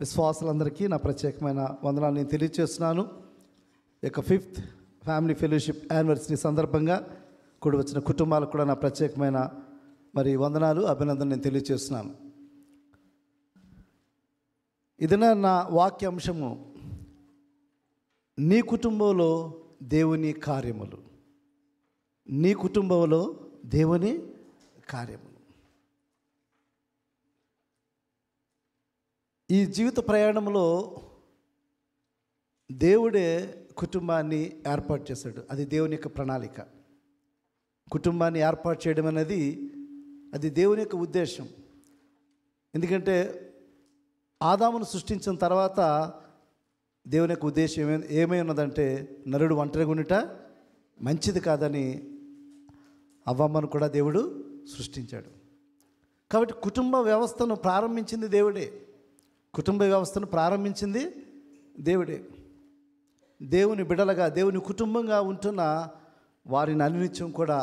విశ్వాసులందరికీ నా ప్రత్యేకమైన వందనాలు నేను తెలియజేస్తున్నాను. ఇక 5th ఫ్యామిలీ ఫెలోషిప్ యానివర్సరీ సందర్భంగా కూడి వచ్చిన కుటుంబాలకు కూడా నా ప్రత్యేకమైన వందనాలు, అభినందనలు నేను తెలియజేస్తున్నాను. ఇదినా నా వాక్యాంశము, నీ కుటుంబంలో దేవుని కార్యములు. నీ కుటుంబంలో దేవుని కార్యములు. ఈ జీవిత ప్రయాణంలో దేవుడే కుటుంబాన్ని ఏర్పాటు చేశాడు. అది దేవుని యొక్క ప్రణాళిక. కుటుంబాన్ని ఏర్పాటు చేయడం అనేది అది దేవుని యొక్క ఉద్దేశం. ఎందుకంటే ఆదామును సృష్టించిన తర్వాత దేవుని యొక్క ఉద్దేశం ఏమై ఉన్నదంటే, నరుడు ఒంటరిగా ఉండుట మంచిది కాదని అవ్వమ్మను కూడా దేవుడు సృష్టించాడు. కాబట్టి కుటుంబ వ్యవస్థను ప్రారంభించింది దేవుడే. కుటుంబ వ్యవస్థను ప్రారంభించింది దేవుడే. దేవుని బిడలగా, దేవుని కుటుంబంగా ఉంటున్న వారిని అనునిత్యం కూడా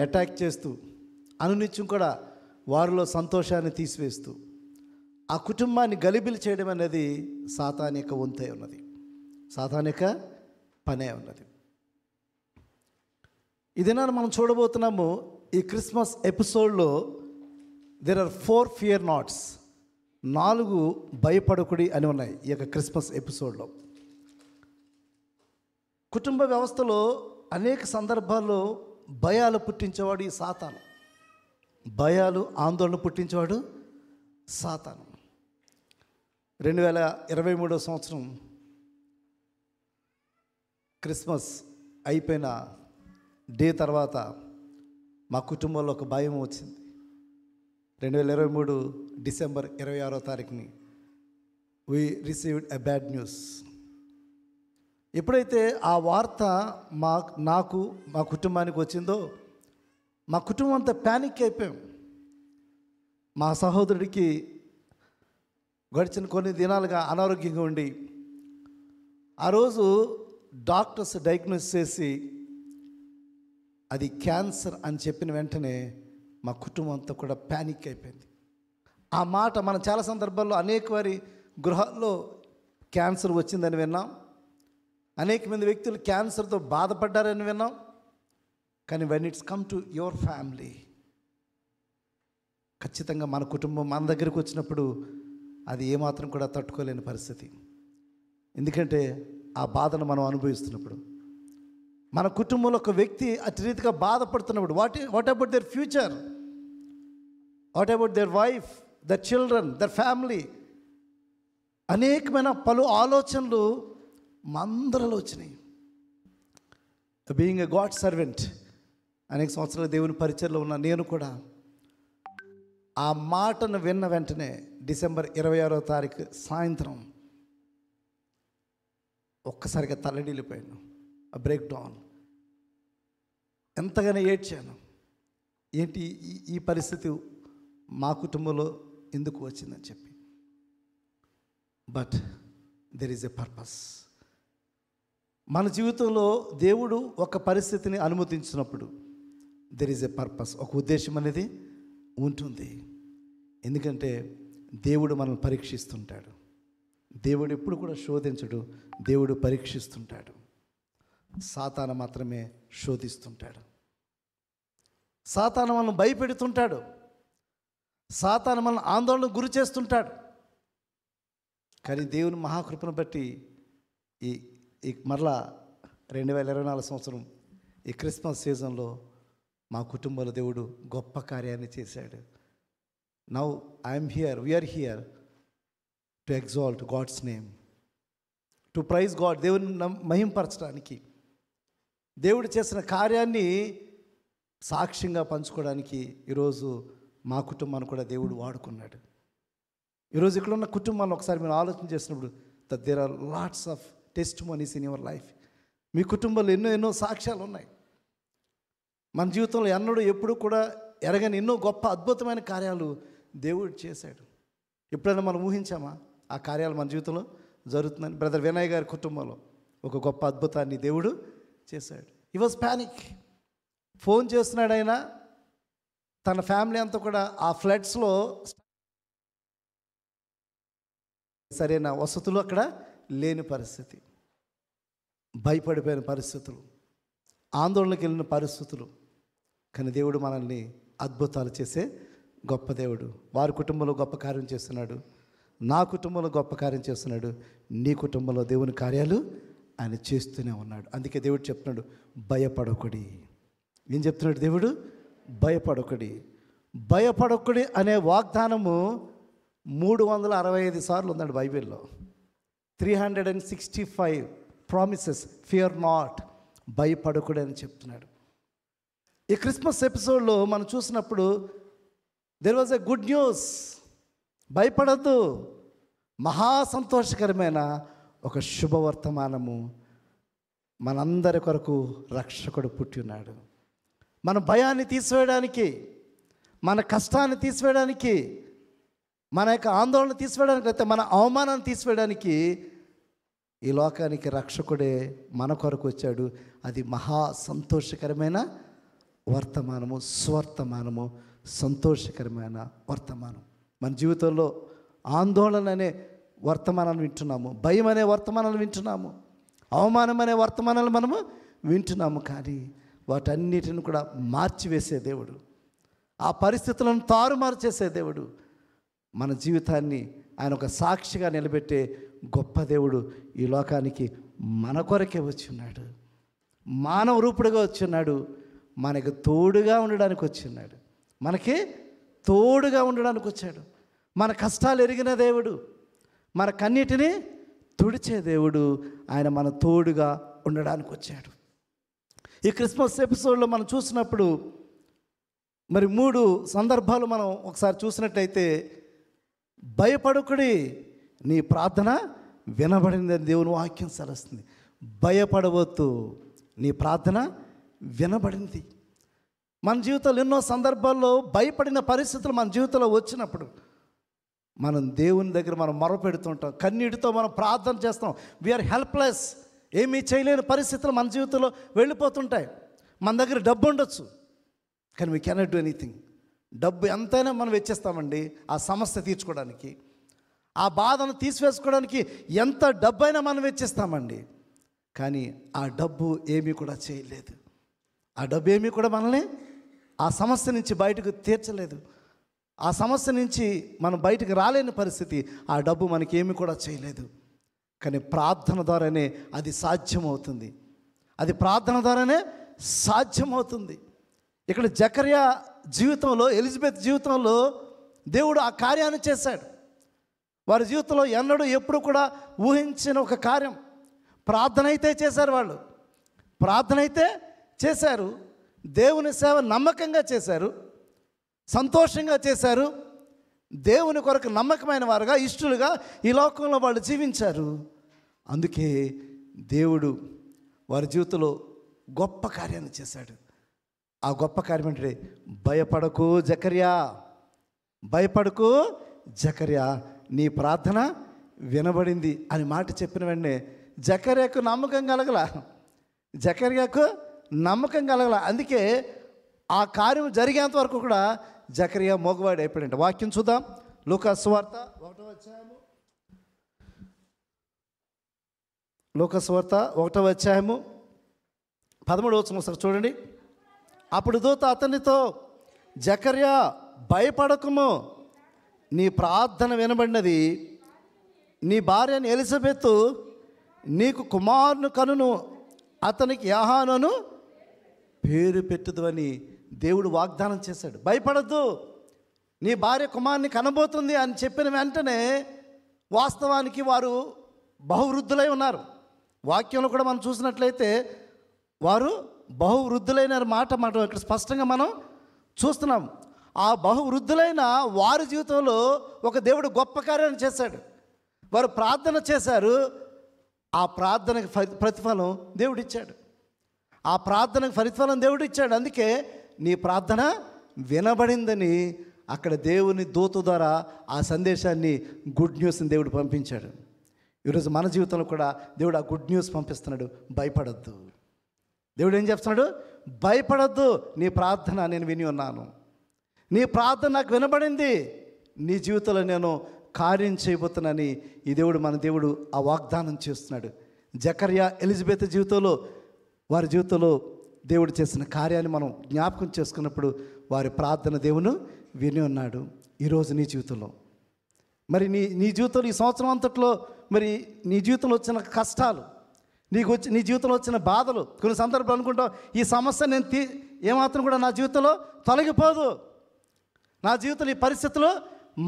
అటాక్ చేస్తూ, అనునిత్యం కూడా వారిలో సంతోషాన్ని తీసివేస్తూ ఆ కుటుంబాన్ని గలిబిలి చేయడం అనేది సాతాను యొక్క వంతే ఉన్నది, సాతాను యొక్క పనే ఉన్నది. ఇదేనా మనం చూడబోతున్నాము. ఈ క్రిస్మస్ ఎపిసోడ్లో దేర్ ఆర్ 4 ఫియర్ నాట్స్, 4 భయపడకుడి అని ఉన్నాయి ఈ యొక్క క్రిస్మస్ ఎపిసోడ్లో. కుటుంబ వ్యవస్థలో అనేక సందర్భాల్లో భయాలు పుట్టించేవాడు ఈ సాతాను. భయాలు, ఆందోళన పుట్టించేవాడు సాతాను. 2023 సంవత్సరం క్రిస్మస్ అయిపోయిన డే తర్వాత మా కుటుంబంలో ఒక భయం వచ్చింది. 2023 డిసెంబర్ 26వ తారీఖుని we received a bad news. ఎప్పుడైతే ఆ వార్త నాకు మా కుటుంబానికి వచ్చిందో, మా కుటుంబం అంతా ప్యానిక్ అయిపోయాం. మా సహోదరుడికి గడిచిన కొన్ని దినాలుగా అనారోగ్యంగా ఉండి, ఆ రోజు డాక్టర్స్ డయాగ్నోస్ చేసి అది క్యాన్సర్ అని చెప్పిన వెంటనే మా కుటుంబం అంతా కూడా ప్యానిక్ అయిపోయింది. ఆ మాట మనం చాలా సందర్భాల్లో అనేక వారి గృహాల్లో క్యాన్సర్ వచ్చిందని విన్నాం. అనేక మంది వ్యక్తులు క్యాన్సర్తో బాధపడ్డారని విన్నాం. కానీ when it's come to your family, ఖచ్చితంగా మన కుటుంబం మన దగ్గరికి వచ్చినప్పుడు అది ఏమాత్రం కూడా తట్టుకోలేని పరిస్థితి. ఎందుకంటే ఆ బాధను మనం అనుభవిస్తున్నప్పుడు, మన కుటుంబంలో ఒక వ్యక్తి అతి రీతిగా బాధపడుతున్నప్పుడు, what about their future, what about their wife, their children, their family, అనేకమైన పలు ఆలోచనలు మందరలో వచ్చినాయి. బీయింగ్ ఎ గాడ్ సర్వెంట్, అనేక సంవత్సరాలు దేవుని పరిచయలో ఉన్న నేను కూడా ఆ మాటను విన్న వెంటనే డిసెంబర్ 26వ తారీఖు సాయంత్రం ఒక్కసారిగా తల్లడిల్లిపోయాను. ఆ బ్రేక్ డౌన్, ఎంతగానో ఏడ్చాను. ఏంటి ఈ పరిస్థితి మా కుటుంబంలో ఎందుకు వచ్చిందని చెప్పి. But there is a purpose. మన జీవితంలో దేవుడు ఒక పరిస్థితిని అనుమతించినప్పుడు దెర్ ఈజ్ ఎ పర్పస్, ఒక ఉద్దేశం అనేది ఉంటుంది. ఎందుకంటే దేవుడు మనల్ని పరీక్షిస్తుంటాడు. దేవుడు ఎప్పుడు కూడా శోధించడు, దేవుడు పరీక్షిస్తుంటాడు. సాతాను మాత్రమే శోధిస్తుంటాడు. సాతాను మనల్ని భయపెడుతుంటాడు. సాతాను మనల్ని ఆందోళనకు గురి చేస్తుంటాడు. కానీ దేవుని మహాకృపను బట్టి ఈ మరలా 2024 సంవత్సరం ఈ క్రిస్మస్ సీజన్లో మా కుటుంబంలో దేవుడు గొప్ప కార్యాన్ని చేశాడు. Now I'm here, we're here to exalt God's name, to praise God, దేవుని మహింపరచడానికి, దేవుడు చేసిన కార్యాన్ని సాక్ష్యంగా పంచుకోవడానికి ఈరోజు మా కుటుంబాన్ని కూడా దేవుడు వాడుకున్నాడు. ఈరోజు ఇక్కడ ఉన్న కుటుంబాన్ని ఒకసారి మీరు ఆలోచన చేసినప్పుడు that there are lots of testimonies in your life. మీ కుటుంబంలో ఎన్నో సాక్ష్యాలు ఉన్నాయి. మన జీవితంలో ఎప్పుడు కూడా ఎరగని ఎన్నో గొప్ప అద్భుతమైన కార్యాలు దేవుడు చేశాడు. ఎప్పుడైనా మనం ఊహించామా ఆ కార్యాలు మన జీవితంలో జరుగుతుందని? బ్రదర్ వినయ్ గారి కుటుంబంలో ఒక గొప్ప అద్భుతాన్ని దేవుడు చేశాడు. హి వాజ్ ప్యానిక్. ఫోన్ చేస్తున్నాడు ఆయన, తన ఫ్యామిలీ అంతా కూడా ఆ ఫ్లడ్స్లో సరైన వసతులు అక్కడ లేని పరిస్థితి, భయపడిపోయిన పరిస్థితులు, ఆందోళనకి వెళ్ళిన పరిస్థితులు. కానీ దేవుడు మనల్ని అద్భుతాలు చేసే గొప్ప దేవుడు. వారి కుటుంబంలో గొప్ప కార్యం చేస్తున్నాడు, నా కుటుంబంలో గొప్ప కార్యం చేస్తున్నాడు, నీ కుటుంబంలో దేవుని కార్యాలు ఆయన చేస్తూనే ఉన్నాడు. అందుకే దేవుడు చెప్తున్నాడు, భయపడొకడి. ఏం చెప్తున్నాడు దేవుడు? భయపడొకడి. భయపడొకడి అనే వాగ్దానము 365 సార్లు ఉందండి బైబిల్లో. 365 ప్రామిసెస్, ఫియర్ నాట్, భయపడొకడి అని చెప్తున్నాడు. ఈ క్రిస్మస్ ఎపిసోడ్లో మనం చూసినప్పుడు there was a good news. భయపడద్దు, మహా సంతోషకరమైన ఒక శుభవర్తమానము. మనందరి కొరకు రక్షకుడు పుట్టి ఉన్నాడు. మన భయాన్ని తీసివేయడానికి, మన కష్టాన్ని తీసివేయడానికి, మన యొక్క ఆందోళన తీసివేయడానికి, అయితే మన అవమానాన్ని తీసివేయడానికి ఈ లోకానికి రక్షకుడే మన కొరకు వచ్చాడు. అది మహా సంతోషకరమైన వర్తమానము, స్వర్తమానము, సంతోషకరమైన వర్తమానం. మన జీవితంలో ఆందోళన అనే వర్తమానాన్ని వింటున్నాము, భయం అనే వర్తమానాలు వింటున్నాము, అవమానం అనే వర్తమానాలు మనము వింటున్నాము. కానీ వాటన్నిటిని కూడా మార్చివేసే దేవుడు, ఆ పరిస్థితులను తారుమారు చేసే దేవుడు, మన జీవితాన్ని ఆయన ఒక సాక్షిగా నిలబెట్టే గొప్ప దేవుడు ఈ లోకానికి మన కొరకే వచ్చి ఉన్నాడు. మానవ రూపుడుగా వచ్చి ఉన్నాడు. మనకు తోడుగా ఉండడానికి వచ్చి ఉన్నాడు. మనకి తోడుగా ఉండడానికి వచ్చాడు. మన కష్టాలు ఎరిగిన దేవుడు, మన కన్నీటిని తుడిచే దేవుడు, ఆయన మన తోడుగా ఉండడానికి వచ్చాడు. ఈ క్రిస్మస్ ఎపిసోడ్లో మనం చూసినప్పుడు మరి 3 సందర్భాలు మనం ఒకసారి చూసినట్టయితే, భయపడకుడి, నీ ప్రార్థన వినబడిందని దేవుని వాక్యం సెలవుస్తుంది. భయపడవద్దు, నీ ప్రార్థన వినబడింది. మన జీవితంలో ఎన్నో సందర్భాల్లో భయపడిన పరిస్థితులు మన జీవితంలో వచ్చినప్పుడు మనం దేవుని దగ్గర మనం మొరపెడుతుంటాం, కన్నీటితో మనం ప్రార్థన చేస్తాం. వీఆర్ హెల్ప్లెస్, ఏమీ చేయలేని పరిస్థితులు మన జీవితంలో వెళ్ళిపోతుంటాయి. మన దగ్గర డబ్బు ఉండొచ్చు, కానీ వీ కెనాట్ డూ ఎనీథింగ్. డబ్బు ఎంతైనా మనం వెచ్చిస్తామండి ఆ సమస్య తీర్చుకోవడానికి, ఆ బాధను తీసివేసుకోవడానికి ఎంత డబ్బైనా మనం వెచ్చిస్తామండి. కానీ ఆ డబ్బు ఏమీ కూడా చేయలేదు. ఆ డబ్బు ఏమీ కూడా మనల్ని ఆ సమస్య నుంచి బయటకు తీర్చలేదు. ఆ సమస్య నుంచి మనం బయటకు రాలేని పరిస్థితి ఆ డబ్బు మనకి ఏమీ కూడా చేయలేదు. కానీ ప్రార్థన ద్వారానే అది సాధ్యమవుతుంది. అది ప్రార్థన ద్వారానే సాధ్యమవుతుంది. ఇక్కడ జకర్యా జీవితంలో, ఎలిజబెత్ జీవితంలో దేవుడు ఆ కార్యాన్ని చేశాడు. వారి జీవితంలో ఎన్నడూ ఎప్పుడు కూడా ఊహించిన ఒక కార్యం. ప్రార్థన అయితే చేశారు, వాళ్ళు ప్రార్థన అయితే చేశారు, దేవుని సేవ నమ్మకంగా చేశారు, సంతోషంగా చేశారు, దేవుని కొరకు నమ్మకమైన వారుగా, ఇష్టలుగా ఈ లోకంలో వాళ్ళు జీవించారు. అందుకే దేవుడు వారి జీవితంలో గొప్ప కార్యాన్ని చేశాడు. ఆ గొప్ప కార్యం అంటే, భయపడకు జకర్యా, భయపడకు జకర్యా, నీ ప్రార్థన వినబడింది అని మాట చెప్పిన వెంటనే జకర్యాకు నమ్మకం కలగల, జకర్యాకు నమ్మకం కలగల. అందుకే ఆ కార్యం జరిగేంత వరకు కూడా జకర్యా మోగవాడు అయిపోయాడంట. వాక్యం చూద్దాం, లూకా సువార్త 1వ అధ్యాయము, లూకా సువార్త 1వ అధ్యాయము 13వ వచనం చూడండి. అప్పుడు దూత అతనితో, జకర్యా భయపడకుము, నీ ప్రార్థన వినబడినది, నీ భార్యని ఎలిజబెత్ నీకు కుమారుని కనును, అతనికి యోహానును పేరు పెట్టుదు అని దేవుడు వాగ్దానం చేశాడు. భయపడద్దు, నీ భార్య కుమారుని కనబోతుంది అని చెప్పిన వెంటనే వాస్తవానికి వారు బహువృద్ధులై ఉన్నారు. వాక్యంలో కూడా మనం చూసినట్లయితే వారు బహువృద్ధులైన మాట ఇక్కడ స్పష్టంగా మనం చూస్తున్నాం. ఆ బహువృద్ధులైన వారి జీవితంలో ఒక దేవుడు గొప్ప కార్యాన్ని చేశాడు. వారు ప్రార్థన చేశారు, ఆ ప్రార్థనకు ప్రతిఫలం దేవుడిచ్చాడు. ఆ ప్రార్థనకు ప్రతిఫలం దేవుడిచ్చాడు. అందుకే నీ ప్రార్థన వినబడిందని అక్కడ దేవుని దూత ద్వారా ఆ సందేశాన్ని, గుడ్ న్యూస్ని దేవుడు పంపించాడు. ఈరోజు మన జీవితంలో కూడా దేవుడు ఆ గుడ్ న్యూస్ పంపిస్తున్నాడు. భయపడద్దు. దేవుడు ఏం చెప్తున్నాడు? భయపడద్దు, నీ ప్రార్థన నేను విని ఉన్నాను, నీ ప్రార్థన నాకు వినబడింది, నీ జీవితంలో నేను కార్యం చేయబోతున్నానని ఈ దేవుడు మన దేవుడు ఆ వాగ్దానం చేస్తున్నాడు. జకర్యా ఎలిజబెత్ జీవితంలో, వారి జీవితంలో దేవుడు చేసిన కార్యాన్ని మనం జ్ఞాపకం చేసుకున్నప్పుడు వారి ప్రార్థన దేవుడు విని ఉన్నాడు. ఈరోజు నీ జీవితంలో మరి నీ జీవితంలో ఈ సంవత్సరం అంతట్లో మరి నీ జీవితంలో వచ్చిన కష్టాలు, నీ జీవితంలో వచ్చిన బాధలు, కొన్ని సందర్భాలు అనుకుంటావు ఈ సమస్య నేను ఏమాత్రం కూడా నా జీవితంలో తొలగిపోదు, నా జీవితంలో ఈ పరిస్థితులు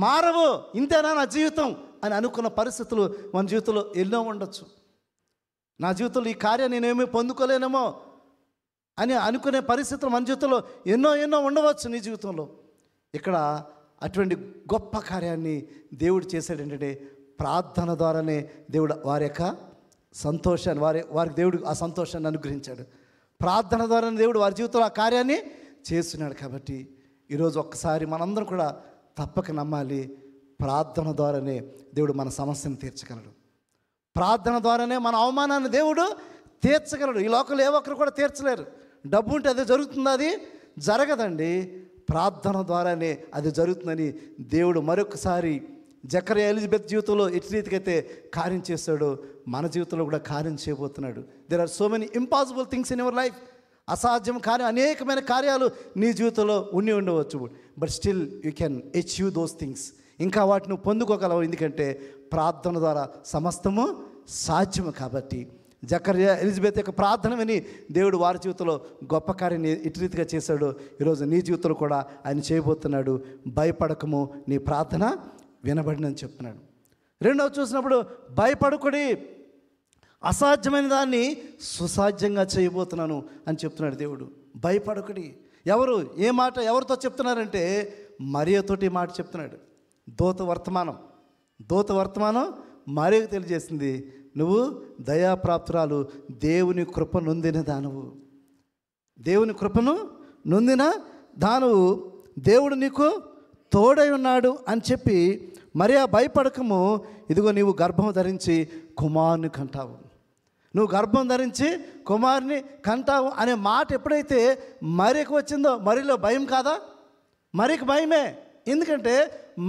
మారవు, ఇంతేనా నా జీవితం అని అనుకున్న పరిస్థితులు మన జీవితంలో ఎన్నో ఉండొచ్చు. నా జీవితంలో ఈ కార్యాన్ని నేనేమీ పొందుకోలేనేమో అని అనుకునే పరిస్థితులు మన జీవితంలో ఎన్నో ఉండవచ్చు నీ జీవితంలో. ఇక్కడ అటువంటి గొప్ప కార్యాన్ని దేవుడు చేశాడు. ఏంటంటే ప్రార్థన ద్వారానే దేవుడు వారి యొక్క సంతోషాన్ని వారికి దేవుడు ఆ సంతోషాన్ని అనుగ్రహించాడు. ప్రార్థన ద్వారానే దేవుడు వారి జీవితంలో ఆ కార్యాన్ని చేస్తున్నాడు. కాబట్టి ఈరోజు ఒక్కసారి మనందరం కూడా తప్పక నమ్మాలి, ప్రార్థన ద్వారానే దేవుడు మన సమస్యను తీర్చగలడు. ప్రార్థన ద్వారానే మన అవమానాన్ని దేవుడు తీర్చగలడు. ఈ లోకంలో ఏ ఒక్కరు కూడా తీర్చలేరు. డబ్బు ఉంటే అది జరుగుతుందా? అది జరగదండి. ప్రార్థన ద్వారానే అది జరుగుతుందని దేవుడు మరొకసారి జకర్యా ఎలిజబెత్ జీవితంలో ఎట్టి రీతికైతే కార్యం చేస్తాడో మన జీవితంలో కూడా కార్యం చేయబోతున్నాడు. There are so many impossible things in your life. అసాధ్యం కార్యం అనేకమైన కార్యాలు నీ జీవితంలో ఉండవచ్చు. But still you can achieve those things. ఇంకా వాటిని పొందుకోగలవు. ఎందుకంటే ప్రార్థన ద్వారా సమస్తము సాధ్యము. కాబట్టి జకర్యా ఎలిజబెత్ యొక్క ప్రార్థన విని దేవుడు వారి జీవితంలో గొప్ప కార్యాన్ని ఇటు రీతిగా చేశాడు. ఈరోజు నీ జీవితంలో కూడా ఆయన చేయబోతున్నాడు. భయపడకము, నీ ప్రార్థన వినబడినని చెప్తున్నాడు. రెండవ చూసినప్పుడు భయపడకుడి, అసాధ్యమైన దాన్ని సుసాధ్యంగా చేయబోతున్నాను అని చెప్తున్నాడు దేవుడు. భయపడకుడి. ఏ మాట ఎవరితో చెప్తున్నారంటే మరియతోటి మాట చెప్తున్నాడు. దూత వర్తమానం మరియకు తెలియజేసింది, నువ్వు దయాప్రాప్తురాలు, దేవుని కృప నొందిన దానవు, దేవుని కృపను నొందిన దానవు, దేవుడు నీకు తోడై ఉన్నాడు అని చెప్పి, మరియా భయపడకము, ఇదిగో నీవు గర్భం ధరించి కుమారుని కంటావు, నువ్వు గర్భం ధరించి కుమారుని కంటావు అనే మాట ఎప్పుడైతే మరియకు వచ్చిందో, మరియలో భయం కాదా? మరియకు భయమే. ఎందుకంటే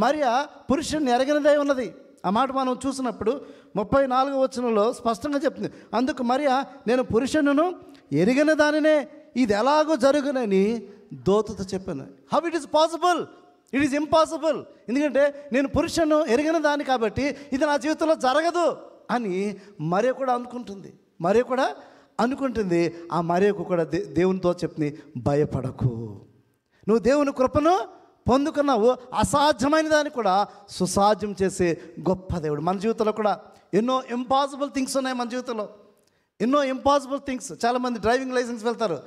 మరియా పురుషుని ఎరగనిదై ఉన్నది. ఆ మాట మనం చూసినప్పుడు 34వ వచనంలో స్పష్టంగా చెప్తుంది. అందుకు మరియా, నేను పురుషులను ఎరిగిన దానినే, ఇది ఎలాగో జరుగునని దూతతో చెప్పాను. How it is possible? It is impossible. ఎందుకంటే నేను పురుషును ఎరిగిన దాన్ని కాబట్టి ఇది నా జీవితంలో జరగదు అని మరియ కూడా అనుకుంటుంది. ఆ మరియకు కూడా దేవునితో చెప్తుంది, భయపడకు, నువ్వు దేవుని కృపను పొందుకున్నావు, అసాధ్యమైన దాన్ని కూడా సుసాధ్యం చేసే గొప్ప దేవుడు. మన జీవితంలో కూడా ఎన్నో ఇంపాసిబుల్ థింగ్స్ ఉన్నాయి. మన జీవితంలో ఎన్నో ఇంపాసిబుల్ థింగ్స్. చాలామంది డ్రైవింగ్ లైసెన్స్ వెళ్తారు,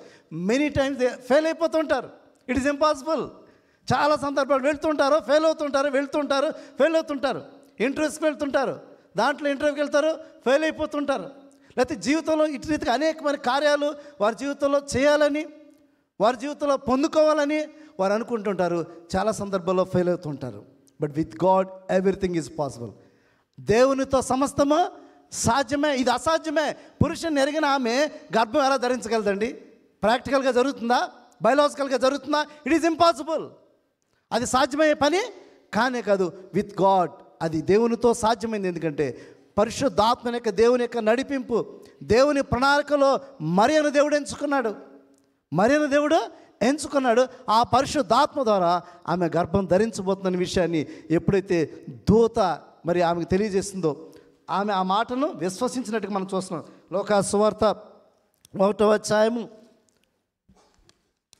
మెనీ టైమ్స్ దే ఫెయిల్ అయిపోతుంటారు. It is impossible. చాలా సందర్భాలు వెళ్తుంటారు, ఫెయిల్ అవుతుంటారు. ఇంటర్వ్యూస్కి వెళ్తుంటారు, దాంట్లో ఇంటర్వ్యూకి వెళ్తారు, ఫెయిల్ అయిపోతుంటారు. లేకపోతే జీవితంలో ఇటు రీతిగా అనేకమైన కార్యాలు వారి జీవితంలో చేయాలని, వారి జీవితంలో పొందుకోవాలని వారు అనుకుంటుంటారు. చాలా సందర్భాల్లో ఫెయిల్ అవుతుంటారు. But with God everything is possible. దేవునితో సమస్తము సాధ్యమే. ఇది అసాధ్యమే. పురుషుని ఎరిగిన ఆమె గర్భం ఎలా ధరించగలదండి? ప్రాక్టికల్గా జరుగుతుందా? బయలాజికల్గా జరుగుతుందా? It is impossible. అది సాధ్యమయ్యే పని కానే కాదు. విత్ గాడ్ అది దేవునితో సాధ్యమైంది. ఎందుకంటే పరిశుద్ధాత్మ యొక్క దేవుని యొక్క నడిపింపు, దేవుని ప్రణాళికలో మరియను దేవుడు ఎంచుకున్నాడు. ఆ పరిశుద్ధాత్మ ద్వారా ఆమె గర్భం ధరించబోతున్న విషయాన్ని ఎప్పుడైతే దూత మరి ఆమెకు తెలియజేస్తుందో, ఆమె ఆ మాటను విశ్వసించినట్టుగా మనం చూస్తున్నాం. లోకా సువార్త 1వ అధ్యాయము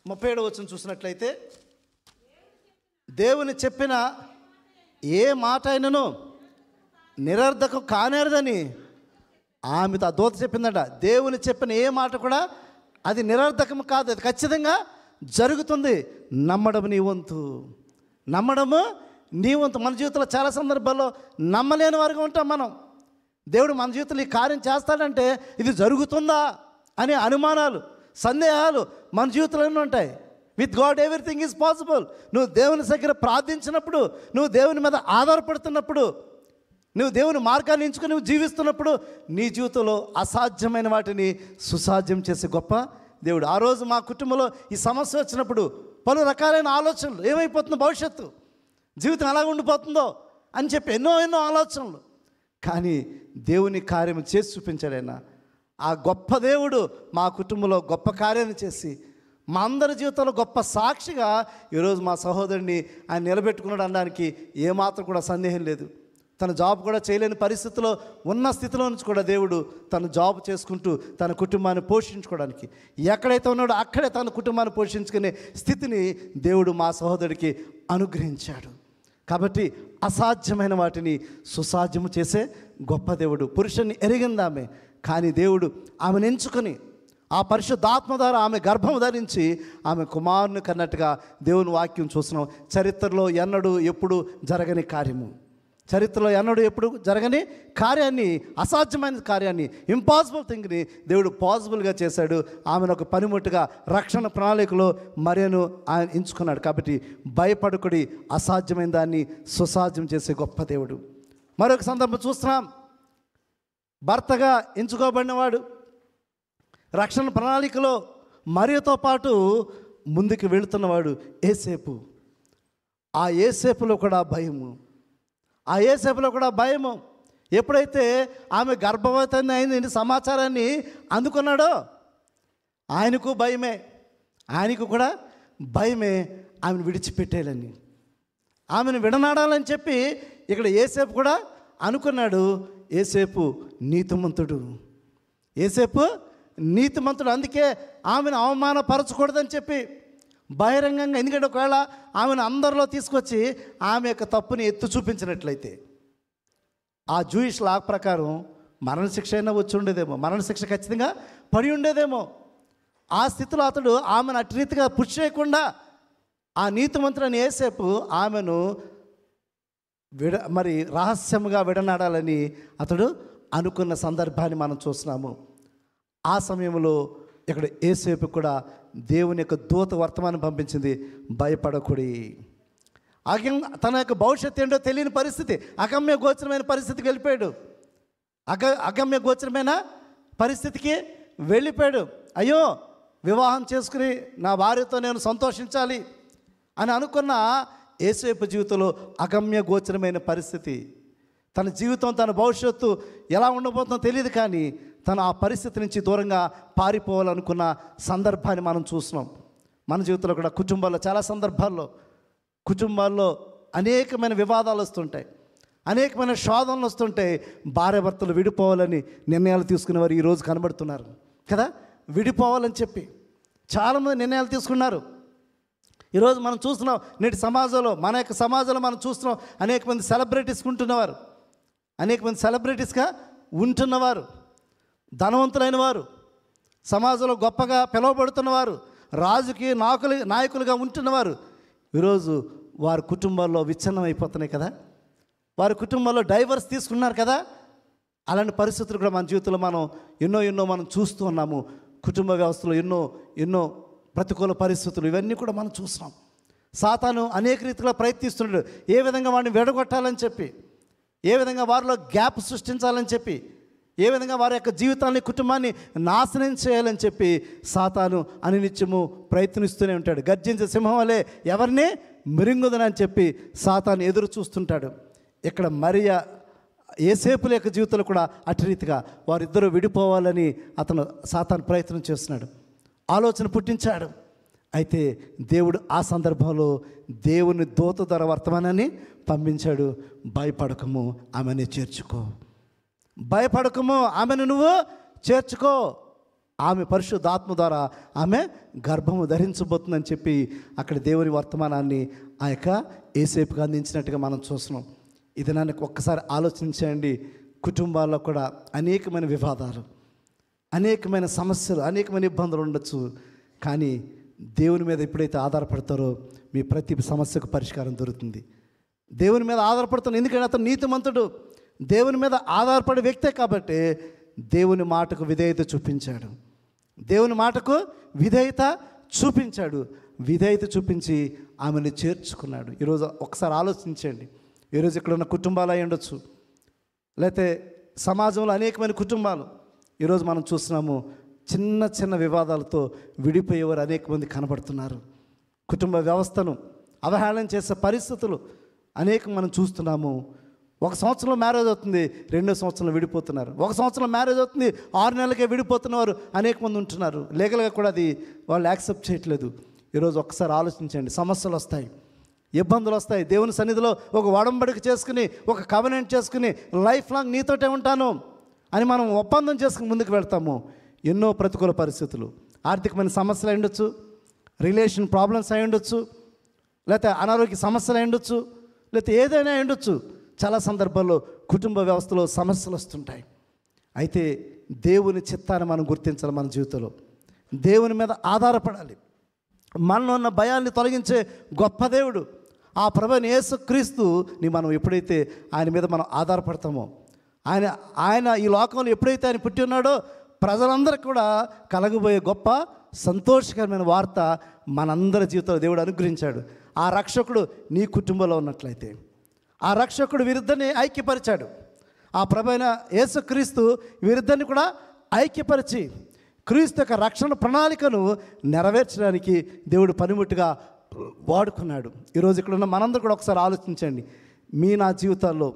37వ వచనం చూసినట్లయితే, దేవుని చెప్పిన ఏ మాట అయినను నిరర్ధకం కానేరదని ఆమెతో ఆ దూత చెప్పిందట. దేవుని చెప్పిన ఏ మాట కూడా అది నిరర్ధకం కాదు, అది ఖచ్చితంగా జరుగుతుంది. నమ్మడం నీ వంతు. మన జీవితంలో చాలా సందర్భాల్లో నమ్మలేని వారుగా ఉంటాం మనం. దేవుడు మన జీవితంలో ఈ కార్యం చేస్తాడంటే ఇది జరుగుతుందా అనే అనుమానాలు, సందేహాలు మన జీవితంలో ఉంటాయి. With God everything is possible. నువ్వు దేవుని దగ్గర ప్రార్థించినప్పుడు, నువ్వు దేవుని మీద ఆధారపడుతున్నప్పుడు, నువ్వు దేవుని మార్గాన్ని ఎంచుకుని నువ్వు జీవిస్తున్నప్పుడు నీ జీవితంలో అసాధ్యమైన వాటిని సుసాధ్యం చేసే గొప్ప దేవుడు. ఆ రోజు మా కుటుంబంలో ఈ సమస్య వచ్చినప్పుడు పలు రకాలైన ఆలోచనలు, ఏమైపోతుందో భవిష్యత్తు, జీవితం ఎలా ఉండిపోతుందో, అని చెప్పి ఎన్నో ఎన్నో ఆలోచనలు. కానీ దేవుని కార్యం చేసి చూపించాడు ఆయన. ఆ గొప్ప దేవుడు మా కుటుంబంలో గొప్ప కార్యాన్ని చేసి మా అందరి జీవితంలో గొప్ప సాక్షిగా ఈరోజు మా సహోదరుడిని ఆయన నిలబెట్టుకున్నాడు అనడానికి ఏమాత్రం కూడా సందేహం లేదు. తన జాబ్ కూడా చేయలేని పరిస్థితిలో ఉన్న స్థితిలో నుంచి కూడా దేవుడు తను జాబ్ చేసుకుంటూ తన కుటుంబాన్ని పోషించుకోవడానికి ఎక్కడైతే ఉన్నాడో అక్కడే తన కుటుంబాన్ని పోషించుకునే స్థితిని దేవుడు మా సహోదరుడికి అనుగ్రహించాడు. కాబట్టి అసాధ్యమైన వాటిని సుసాధ్యము చేసే గొప్ప దేవుడు. పురుషుని ఎరిగిందామె, కానీ దేవుడు ఆమెను ఎంచుకొని ఆ పరిశుద్ధాత్మ ద్వారా ఆమె గర్భం ధరించి ఆమె కుమారుని కన్నట్టుగా దేవుని వాక్యం చూస్తున్నాం. చరిత్రలో ఎన్నడూ ఎప్పుడు జరగని కార్యము, చరిత్రలో ఎన్నడూ ఎప్పుడు జరగని కార్యాన్ని, అసాధ్యమైన కార్యాన్ని, ఇంపాసిబుల్ థింగ్ని దేవుడు పాసిబుల్గా చేశాడు. ఆమెను ఒక పనిముట్టుగా రక్షణ ప్రణాళికలో మరియను ఆయన ఎంచుకున్నాడు. కాబట్టి భయపడకుడి, అసాధ్యమైన దాన్ని సుసాధ్యం చేసే గొప్ప దేవుడు. మరొక సందర్భం చూస్తున్నాం. భర్తగా ఎంచుకోబడినవాడు రక్షణ ప్రణాళికలో మరియతో పాటు ముందుకు వెళుతున్నవాడు యేసేపు. ఆ యేసేపులో కూడా భయము, ఆ యేసేపులో కూడా భయము. ఎప్పుడైతే ఆమె గర్భవతి అయింది సమాచారాన్ని అందుకున్నాడో ఆయనకు భయమే, ఆయనకు కూడా భయమే ఆమెను విడిచిపెట్టేయాలని, ఆమెను విడనాడాలని చెప్పి ఇక్కడ యేసేపు కూడా అనుకున్నాడు. యేసేపు నీతిమంతుడు, యేసేపు నీతిమంతుడు. అందుకే ఆమెను అవమానపరచకూడదని చెప్పి బహిరంగంగా, ఎందుకంటే ఒకవేళ ఆమెను అందరిలో తీసుకొచ్చి ఆమె యొక్క తప్పుని ఎత్తు చూపించినట్లయితే ఆ జూయిష్ లా ప్రకారం మరణశిక్ష అయినా వచ్చి ఉండేదేమో, మరణశిక్ష ఖచ్చితంగా పడి ఉండేదేమో. ఆ స్థితిలో అతడు ఆమెను అటు రీతిగా పుష్ చేయకుండా ఆ నీతిమంతుడని యేసేపు ఆమెను మరి రహస్యంగా విడనాడాలని అతడు అనుకున్న సందర్భాన్ని మనం చూస్తున్నాము. ఆ సమయంలో ఇక్కడ యేసేపు కూడా దేవుని యొక్క దూత వర్తమానం పంపించింది, భయపడకుడి. తన యొక్క భవిష్యత్తు ఏంటో తెలియని పరిస్థితి, అగమ్య గోచరమైన పరిస్థితికి వెళ్ళిపోయాడు. అగమ్య గోచరమైన పరిస్థితికి వెళ్ళిపోయాడు. అయ్యో, వివాహం చేసుకుని నా భార్యతో నేను సంతోషించాలి అని అనుకున్న యేసేపు జీవితంలో అగమ్య గోచరమైన పరిస్థితి. తన జీవితం, తన భవిష్యత్తు ఎలా ఉండబోతుందో తెలియదు, కానీ తను ఆ పరిస్థితి నుంచి దూరంగా పారిపోవాలనుకున్న సందర్భాన్ని మనం చూస్తున్నాం. మన జీవితంలో కూడా కుటుంబాల్లో చాలా సందర్భాల్లో కుటుంబాల్లో అనేకమైన వివాదాలు వస్తుంటాయి, అనేకమైన శోధనలు వస్తుంటాయి. భార్యాభర్తలు విడిపోవాలని నిర్ణయాలు తీసుకునేవారు ఈరోజు కనబడుతున్నారు కదా. విడిపోవాలని చెప్పి చాలామంది నిర్ణయాలు తీసుకున్నారు. ఈరోజు మనం చూస్తున్నాం, నేటి సమాజంలో, మన యొక్క సమాజంలో మనం చూస్తున్నాం, అనేక మంది సెలబ్రిటీస్గా ఉంటున్నవారు, అనేక మంది సెలబ్రిటీస్గా ఉంటున్నవారు, ధనవంతులైన వారు, సమాజంలో గొప్పగా పిలువబడుతున్నవారు, రాజకీయ నాయకులుగా ఉంటున్నవారు ఈరోజు వారి కుటుంబాల్లో విచ్ఛిన్నం అయిపోతున్నాయి కదా. వారి కుటుంబాల్లో డైవర్స్ తీసుకున్నారు కదా. అలాంటి పరిస్థితులు కూడా మన జీవితంలో మనం ఎన్నో మనం చూస్తూ ఉన్నాము. కుటుంబ వ్యవస్థలో ఎన్నో ప్రతికూల పరిస్థితులు ఇవన్నీ కూడా మనం చూస్తున్నాం. సాతాను అనేక రీతిలో ప్రయత్నిస్తున్నాడు, ఏ విధంగా వాడిని విడగొట్టాలని చెప్పి, ఏ విధంగా వారిలో గ్యాప్ సృష్టించాలని చెప్పి, ఏ విధంగా వారి యొక్క జీవితాన్ని, కుటుంబాన్ని నాశనం చేయాలని చెప్పి సాతాను అనినిత్యము ప్రయత్నిస్తూనే ఉంటాడు. గర్జించే సింహం వలె ఎవరిని మిరింగుదనని చెప్పి సాతాను ఎదురు చూస్తుంటాడు. ఇక్కడ మరియా యేసేపుల యొక్క జీవితంలో కూడా అటు రీతిగా వారిద్దరూ విడిపోవాలని సాతాను ప్రయత్నం చేస్తున్నాడు, ఆలోచన పుట్టించాడు. అయితే దేవుడు ఆ సందర్భంలో దేవుని దూత ద్వారా వర్తమానాన్ని పంపించాడు. భయపడకము, ఆమెను చేర్చుకో. భయపడకము, ఆమెను నువ్వు చేర్చుకో. ఆమె పరిశుద్ధాత్మ ద్వారా ఆమె గర్భము ధరించబోతుందని చెప్పి అక్కడ దేవుని వర్తమానాన్ని ఆ యొక్క యేసేపుకు అందించినట్టుగా మనం చూస్తున్నాం. ఇది నన్ను ఒక్కసారి ఆలోచించండి. కుటుంబాల్లో కూడా అనేకమైన వివాదాలు, అనేకమైన సమస్యలు, అనేకమైన ఇబ్బందులు ఉండొచ్చు. కానీ దేవుని మీద ఎప్పుడైతే ఆధారపడతారో మీ ప్రతి సమస్యకు పరిష్కారం దొరుకుతుంది. దేవుని మీద ఆధారపడుతున్నాను, ఎందుకంటే అతను నీతిమంతుడు, దేవుని మీద ఆధారపడే వ్యక్తే కాబట్టి దేవుని మాటకు విధేయత చూపించాడు. దేవుని మాటకు విధేయత చూపించాడు. విధేయత చూపించి ఆమెను చేర్చుకున్నాడు. ఈరోజు ఒకసారి ఆలోచించండి. ఈరోజు ఇక్కడ ఉన్న కుటుంబాలు అయి ఉండొచ్చు, లేకపోతే సమాజంలో అనేకమైన కుటుంబాలు ఈరోజు మనం చూస్తున్నాము. చిన్న చిన్న వివాదాలతో విడిపోయేవారు అనేక మంది కనబడుతున్నారు. కుటుంబ వ్యవస్థను అవహేళన చేసే పరిస్థితులు అనేకం మనం చూస్తున్నాము. ఒక సంవత్సరంలో మ్యారేజ్ అవుతుంది, 2వ సంవత్సరంలో విడిపోతున్నారు. ఒక సంవత్సరంలో మ్యారేజ్ అవుతుంది, 6 నెలలకే విడిపోతున్నవారు అనేక మంది ఉంటున్నారు. లీగల్గా కూడా అది వాళ్ళు యాక్సెప్ట్ చేయట్లేదు. ఈరోజు ఒక్కసారి ఆలోచించండి. సమస్యలు వస్తాయి, ఇబ్బందులు వస్తాయి. దేవుని సన్నిధిలో ఒక ఒడంబడిక చేసుకుని, ఒక కవెనెంట్ చేసుకుని, లైఫ్ లాంగ్ నీతోటే ఉంటాను అని మనం ఒప్పందం చేసుకుని ముందుకు వెళ్తాము. ఎన్నో ప్రతికూల పరిస్థితులు, ఆర్థికమైన సమస్యలు అయి ఉండొచ్చు, రిలేషన్ ప్రాబ్లమ్స్ అయి ఉండొచ్చు, లేకపోతే అనారోగ్య సమస్యలు అయి ఉండొచ్చు, లేకపోతే ఏదైనా అయి ఉండొచ్చు. చాలా సందర్భాల్లో కుటుంబ వ్యవస్థలో సమస్యలు వస్తుంటాయి. అయితే దేవుని చిత్తాన్ని మనం గుర్తించాలి. మన జీవితంలో దేవుని మీద ఆధారపడాలి. మనలో ఉన్న భయాన్ని తొలగించే గొప్ప దేవుడు ఆ ప్రభువైన యేసుక్రీస్తుని మనం ఎప్పుడైతే ఆయన మీద మనం ఆధారపడతామో, ఆయన ఈ లోకంలో ఎప్పుడైతే ఆయన పుట్టి ఉన్నాడో ప్రజలందరికీ కూడా కలగబోయే గొప్ప సంతోషకరమైన వార్త మనందరి జీవితంలో దేవుడు అనుగ్రహించాడు. ఆ రక్షకుడు నీ కుటుంబంలో ఉన్నట్లయితే, ఆ రక్షకుడు వీరిద్దరిని ఐక్యపరిచాడు. ఆ ప్రభువైన యేసుక్రీస్తు వీరిద్దరిని కూడా ఐక్యపరిచి క్రీస్తు యొక్క రక్షణ ప్రణాళికను నెరవేర్చడానికి దేవుడు పనిముట్టుగా వాడుకున్నాడు. ఈరోజు ఇక్కడ ఉన్న మనందరూ కూడా ఒకసారి ఆలోచించండి. నా జీవితాల్లో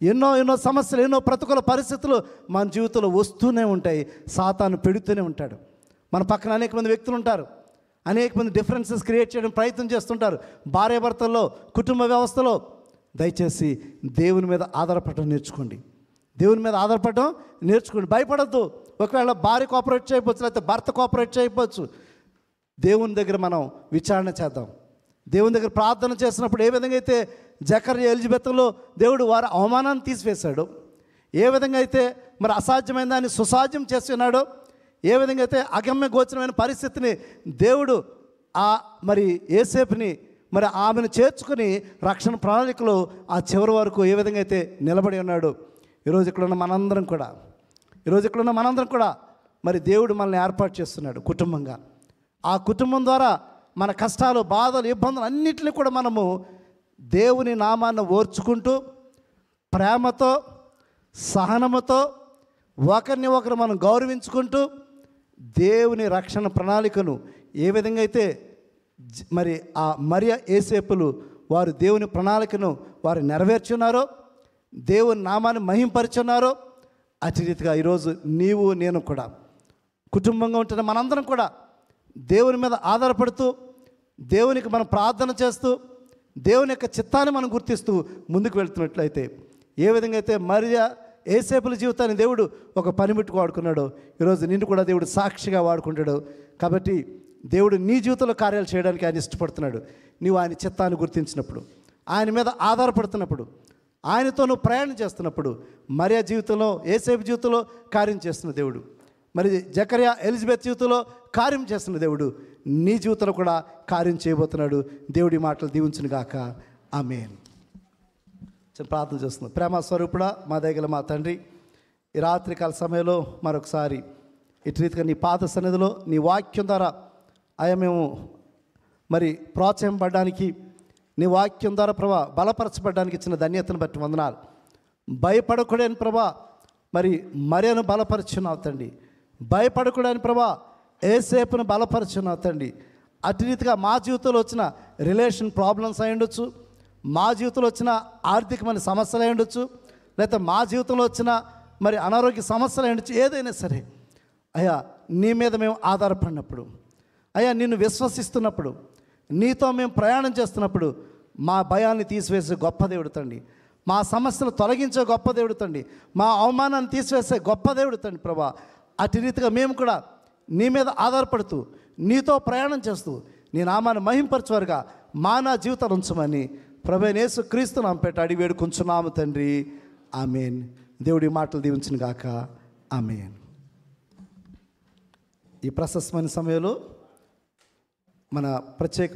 ఎన్నో సమస్యలు, ఎన్నో ప్రతికూల పరిస్థితులు మన జీవితంలో వస్తూనే ఉంటాయి. సాతాను పెడుతూనే ఉంటాడు. మన పక్కన అనేక మంది వ్యక్తులు ఉంటారు, అనేక మంది డిఫరెన్సెస్ క్రియేట్ చేయడం ప్రయత్నం చేస్తుంటారు. భార్యాభర్తల్లో, కుటుంబ వ్యవస్థలో. దయచేసి దేవుని మీద ఆధారపడటం నేర్చుకోండి. దేవుని మీద ఆధారపడటం నేర్చుకోండి. భయపడద్దు. ఒకవేళ భార్య కోఆపరేట్ చేయకపోవచ్చు, లేకపోతే భర్త కోఆపరేట్ చేయకపోవచ్చు. దేవుని దగ్గర మనం విచారణ చేద్దాం. దేవుని దగ్గర ప్రార్థన చేసినప్పుడు ఏ విధంగా అయితే జకర్యా ఎలిజబెత్లో దేవుడు వారి అవమానాన్ని తీసివేశాడు, ఏ విధంగా అయితే మరి అసాధ్యమైన దాన్ని సుసాధ్యం చేస్తున్నాడో, ఏ విధంగా అయితే అగమ్య గోచరమైన పరిస్థితిని దేవుడు మరి యోసేపుని మరి ఆమెను చేర్చుకుని రక్షణ ప్రణాళికలో ఆ చివరి వరకు ఏ విధంగా అయితే నిలబడి ఉన్నాడు. ఈరోజు ఇక్కడున్న మనందరం కూడా మరి దేవుడు మనల్ని ఏర్పాటు చేస్తున్నాడు కుటుంబంగా. ఆ కుటుంబం ద్వారా మన కష్టాలు, బాధలు, ఇబ్బందులు అన్నింటినీ కూడా మనము దేవుని నామాన్ని ఓర్చుకుంటూ, ప్రేమతో, సహనముతో, ఒకరిని ఒకరు మనం గౌరవించుకుంటూ దేవుని రక్షణ ప్రణాళికను ఏ విధంగా అయితే మరి ఆ మరియ యోసేపులు వారు దేవుని ప్రణాళికను వారు నెరవేర్చున్నారో, దేవుని నామాన్ని మహింపరుచున్నారో, అతి రీతిగా ఈరోజు నీవు నేను కూడా కుటుంబంగా ఉంటున్న మనందరం కూడా దేవుని మీద ఆధారపడుతూ, దేవునికి మనం ప్రార్థన చేస్తూ, దేవుని యొక్క చిత్తాన్ని మనం గుర్తిస్తూ ముందుకు వెళ్తున్నట్లయితే, ఏ విధంగా అయితే మరియ యోసేపుల జీవితాన్ని దేవుడు ఒక పనిముట్టుకు వాడుకున్నాడో, ఈరోజు నిన్ను కూడా దేవుడు సాక్షిగా వాడుకుంటాడు. కాబట్టి దేవుడు నీ జీవితంలో కార్యాలు చేయడానికి ఆయన ఇష్టపడుతున్నాడు. నీవు ఆయన చిత్తాన్ని గుర్తించినప్పుడు, ఆయన మీద ఆధారపడుతున్నప్పుడు, ఆయనతో నువ్వు ప్రయాణం చేస్తున్నప్పుడు, మరియ జీవితంలో, యోసేపు జీవితంలో కార్యం చేస్తున్న దేవుడు, మరి జకర్యా ఎలిజబెత్ జీవితంలో కార్యం చేస్తున్న దేవుడు నీ జీవితంలో కూడా కార్యం చేయబోతున్నాడు. దేవుడి మాటలు దీవించును గాక. ఆమేన్. ప్రార్థన చేస్తున్నాం. ప్రేమ స్వరూపుడా, మా దగ్గర మా తండ్రి, ఈ రాత్రికాల సమయంలో మరొకసారి ఇటు రీతిగా నీ పాద సన్నిధిలో నీ వాక్యం ద్వారా మేము మరి ప్రోత్సాహపడడానికి, నీ వాక్యం ద్వారా ప్రభా బలపరచబడడానికి ఇచ్చిన ధన్యతను బట్టి వందనాలు. భయపడకూడని ప్రభా మరి మరియను బలపరచున్నావు తండ్రి. భయపడకూడని ప్రభా యోసేపును బలపరచున్నావు తండ్రి. అటు రీతిగా మా జీవితంలో వచ్చిన రిలేషన్ ప్రాబ్లమ్స్ అయి ఉండొచ్చు, మా జీవితంలో వచ్చిన ఆర్థికమైన సమస్యలు అయి ఉండొచ్చు, లేకపోతే మా జీవితంలో వచ్చిన మరి అనారోగ్య సమస్యలు అయి ఉండొచ్చు. ఏదైనా సరే అయ్యా, నీ మీద మేము ఆధారపడినప్పుడు, అయ్యా నిన్ను విశ్వసిస్తున్నప్పుడు, నీతో మేము ప్రయాణం చేస్తున్నప్పుడు మా భయాన్ని తీసివేసే గొప్ప దేవుడు తండ్రి, మా సమస్యలు తొలగించే గొప్ప దేవుడు తండ్రి, మా అవమానాన్ని తీసివేసే గొప్ప దేవుడు తండ్రి ప్రభా. అటు రీతిగా మేము కూడా నీ మీద ఆధారపడుతూ, నీతో ప్రయాణం చేస్తూ, నీ నామాన్ని మహింపరచువారుగా నా జీవితాలు ఉంచమని ప్రభువైన యేసుక్రీస్తు నామమున పేరిట అడిగి వేడుకొంచున్నాము తండ్రి. ఆమేన్. దేవుడి మాటలు దీవించును గాక. ఆమేన్. ఈ ప్రశస్తమైన సమయంలో మన ప్రత్యేక